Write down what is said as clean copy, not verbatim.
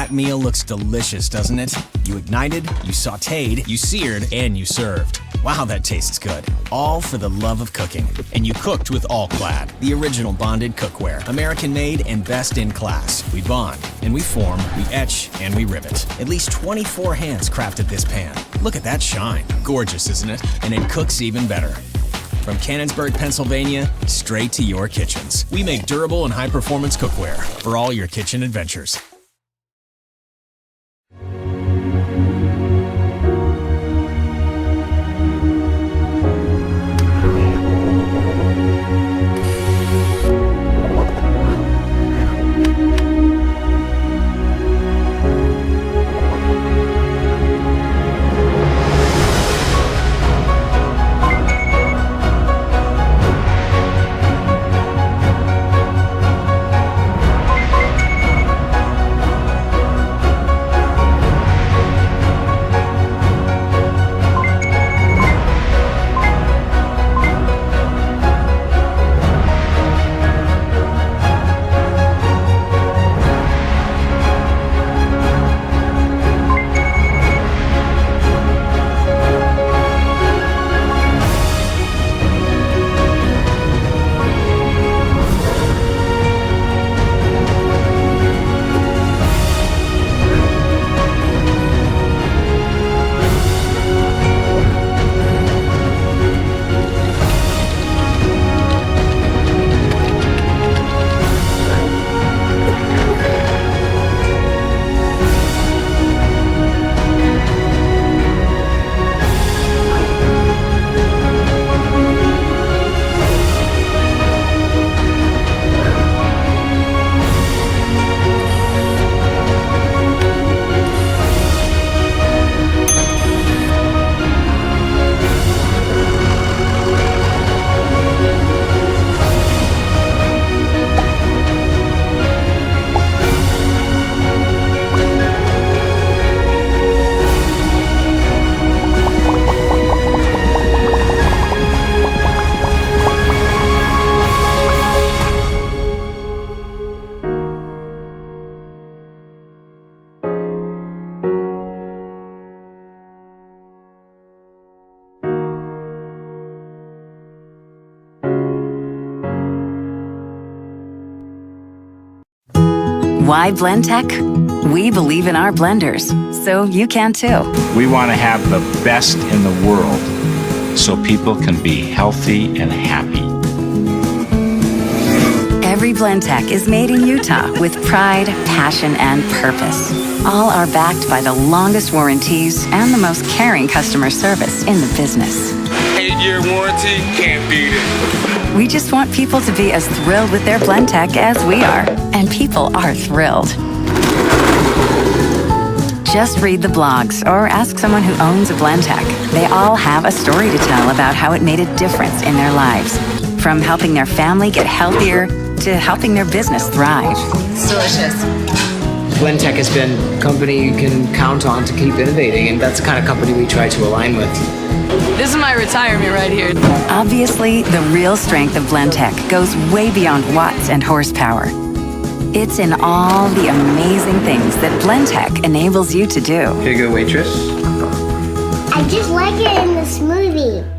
That meal looks delicious, doesn't it? You ignited, you sautéed, you seared, and you served. Wow, that tastes good. All for the love of cooking. And you cooked with all-clad, the original bonded cookware. American-made and best in class. We bond, and we form, we etch, and we rivet. At least 24 hands crafted this pan. Look at that shine. Gorgeous, isn't it? And it cooks even better. From Canonsburg, Pennsylvania, straight to your kitchens. We make durable and high-performance cookware for all your kitchen adventures. Why Blendtec? We believe in our blenders, so you can too. We want to have the best in the world so people can be healthy and happy. Every Blendtec is made in Utah with pride, passion, and purpose. All are backed by the longest warranties and the most caring customer service in the business. 8-year warranty, can't beat it. We just want people to be as thrilled with their Blendtec as we are, and people are thrilled. Just read the blogs or ask someone who owns a Blendtec. They all have a story to tell about how it made a difference in their lives, from helping their family get healthier to helping their business thrive. It's delicious. Blendtec has been a company you can count on to keep innovating, and that's the kind of company we try to align with. This is my retirement right here. Obviously, the real strength of Blendtec goes way beyond watts and horsepower. It's in all the amazing things that Blendtec enables you to do. Here you go, waitress. I just like it in the smoothie.